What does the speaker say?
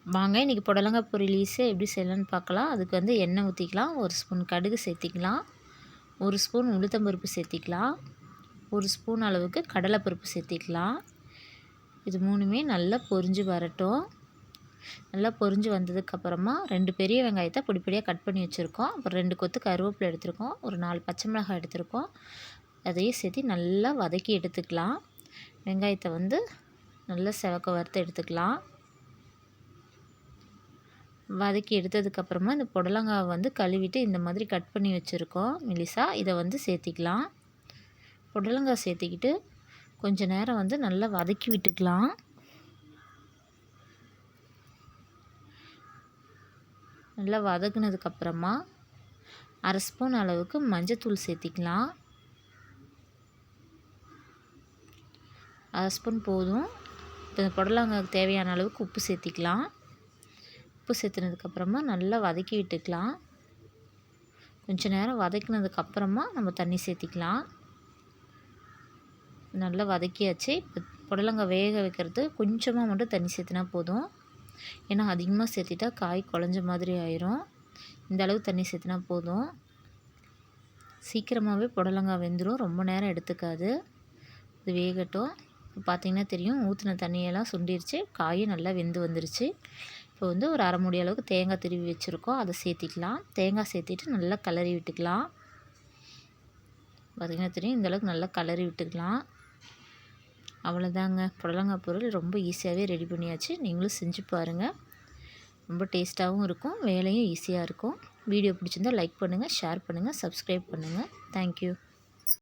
வாங்க இன்றைக்கி புடலங்காய் பொரியல் ஈஸியாக எப்படி செய்யலான்னு பார்க்கலாம். அதுக்கு வந்து எண்ணெய் ஊற்றிக்கலாம், 1 ஸ்பூன் கடுகு சேர்த்திக்கலாம், 1 ஸ்பூன் உளுத்தம்பருப்பு சேர்த்திக்கலாம், 1 ஸ்பூன் அளவுக்கு கடலைப்பருப்பு சேர்த்திக்கலாம். இது மூணுமே நல்லா பொரிஞ்சு வரட்டும். நல்லா பொரிஞ்சு வந்ததுக்கப்புறமா 2 பெரிய வெங்காயத்தை பொடி பொடியாக கட் பண்ணி வச்சுருக்கோம். அப்புறம் 2 கொத்து கருவேப்பிலை எடுத்துருக்கோம், ஒரு 4 பச்சை மிளகாய் எடுத்துருக்கோம். அதையும் சேர்த்து நல்லா வதக்கி எடுத்துக்கலாம். வெங்காயத்தை வந்து நல்லா செவக்க வறுத்து எடுத்துக்கலாம். வதக்கி எடுத்ததுக்கப்புறமா இந்த புடலங்காவை வந்து கழுவிட்டு இந்த மாதிரி கட் பண்ணி வச்சுருக்கோம் மெலிசா. இதை வந்து சேர்த்திக்கலாம். புடலங்காய் சேர்த்திக்கிட்டு கொஞ்சம் நேரம் வந்து நல்லா வதக்கி விட்டுக்கலாம். நல்லா வதக்குனதுக்கப்புறமா 1/2 ஸ்பூன் அளவுக்கு மஞ்சத்தூள் சேர்த்திக்கலாம். 1/2 ஸ்பூன் போதும். இப்போ இந்த புடலங்காய்க்கு தேவையான அளவுக்கு உப்பு சேர்த்திக்கலாம். உப்பு சேர்த்துனதுக்கப்புறமா நல்லா வதக்கி விட்டுக்கலாம். கொஞ்சம் நேரம் வதக்கினதுக்கப்புறமா நம்ம தண்ணி சேர்த்திக்கலாம். நல்லா வதக்கியாச்சு. இப்போ புடலங்காய் வேக வைக்கிறது கொஞ்சமாக மட்டும் தண்ணி சேர்த்துனா போதும். ஏன்னா அதிகமாக சேர்த்திட்டா காய் குழஞ்ச மாதிரி ஆயிரும். இந்த அளவு தண்ணி சேர்த்துனா போதும். சீக்கிரமாகவே புடலங்காய் வெந்துடும், ரொம்ப நேரம் எடுத்துக்காது. இது வேகட்டும். இப்போ பார்த்திங்கன்னா தெரியும், ஊற்றின தண்ணியெல்லாம் சுண்டிருச்சு, காயும் நல்லா வெந்து வந்துருச்சு. இப்போ வந்து ஒரு 1/2 மூடி அளவுக்கு தேங்காய் திருவி வச்சுருக்கோம், அதை சேர்த்திக்கலாம். தேங்காய் சேர்த்திட்டு நல்லா கிளறி விட்டுக்கலாம். பார்த்திங்கன்னா தெரியும், இந்தளவுக்கு நல்லா கிளறி விட்டுக்கலாம். அவ்வளோதாங்க, புடலங்காய் பொரியல் ரொம்ப ஈஸியாகவே ரெடி பண்ணியாச்சு. நீங்களும் செஞ்சு பாருங்கள். ரொம்ப டேஸ்ட்டாகவும் இருக்கும், வேலையும் ஈஸியாக இருக்கும். வீடியோ பிடிச்சிருந்தால் லைக் பண்ணுங்கள், ஷேர் பண்ணுங்கள், சப்ஸ்கிரைப் பண்ணுங்கள். தேங்க்யூ.